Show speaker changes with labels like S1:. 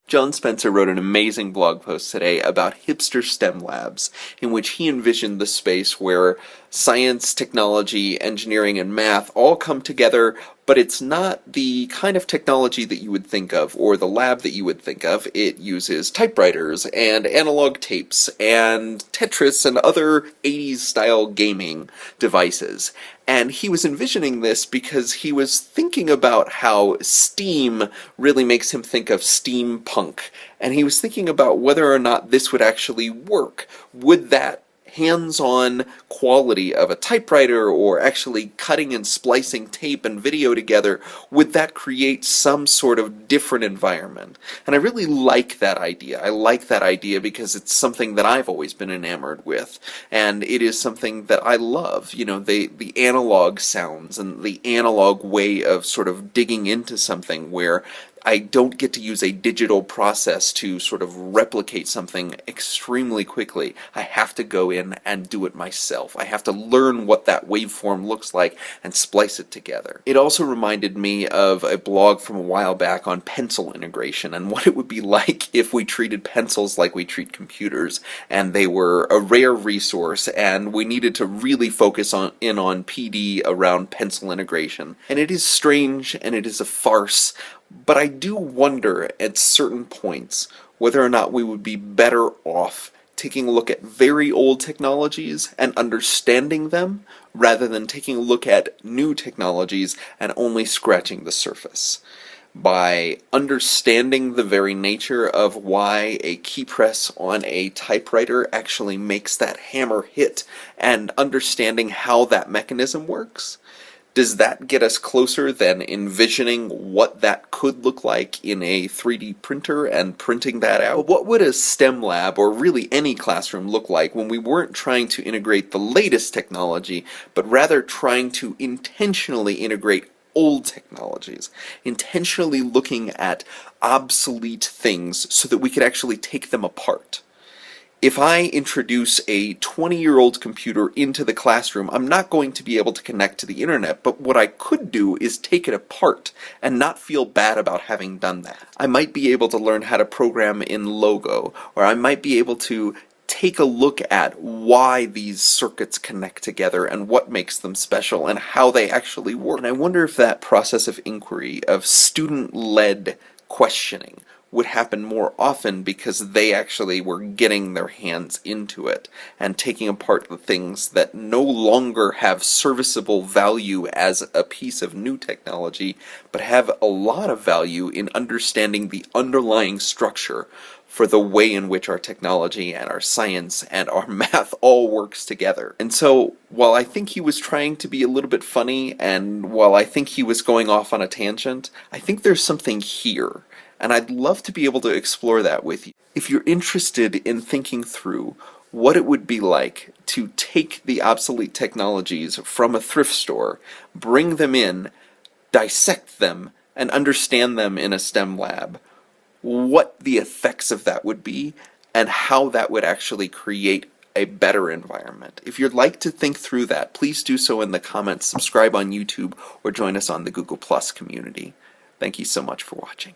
S1: John Spencer wrote an amazing blog post today about Hipster STEM labs, in which he envisioned the space where science, technology, engineering, and math all come together, but it's not the kind of technology that you would think of, or the lab that you would think of. It uses typewriters, and analog tapes, and Tetris, and other 80s-style gaming devices. And he was envisioning this because he was thinking about how STEAM really makes him think of steampunk. And he was thinking about whether or not this would actually work. Would that hands-on quality of a typewriter, or actually cutting and splicing tape and video together, would that create some sort of different environment? And I really like that idea. I like that idea because it's something that I've always been enamored with, and it is something that I love. You know, the analog sounds and the analog way of sort of digging into something where I don't get to use a digital process to sort of replicate something extremely quickly. I have to go in and do it myself. I have to learn what that waveform looks like and splice it together. It also reminded me of a blog from a while back on pencil integration and what it would be like if we treated pencils like we treat computers, and they were a rare resource and we needed to really focus on PD around pencil integration. And it is strange and it is a farce, but I do wonder at certain points whether or not we would be better off taking a look at very old technologies and understanding them, rather than taking a look at new technologies and only scratching the surface. By understanding the very nature of why a key press on a typewriter actually makes that hammer hit, and understanding how that mechanism works, does that get us closer than envisioning what that could look like in a 3D printer and printing that out? What would a STEM lab, or really any classroom, look like when we weren't trying to integrate the latest technology, but rather trying to intentionally integrate old technologies, intentionally looking at obsolete things so that we could actually take them apart? If I introduce a 20-year-old computer into the classroom, I'm not going to be able to connect to the internet, but what I could do is take it apart and not feel bad about having done that. I might be able to learn how to program in Logo, or I might be able to take a look at why these circuits connect together and what makes them special and how they actually work. And I wonder if that process of inquiry, of student-led questioning, would happen more often because they actually were getting their hands into it and taking apart the things that no longer have serviceable value as a piece of new technology, but have a lot of value in understanding the underlying structure for the way in which our technology and our science and our math all works together. And so, while I think he was trying to be a little bit funny, and while I think he was going off on a tangent, I think there's something here. And I'd love to be able to explore that with you. If you're interested in thinking through what it would be like to take the obsolete technologies from a thrift store, bring them in, dissect them, and understand them in a STEM lab, what the effects of that would be, and how that would actually create a better environment. If you'd like to think through that, please do so in the comments, subscribe on YouTube, or join us on the Google Plus community. Thank you so much for watching.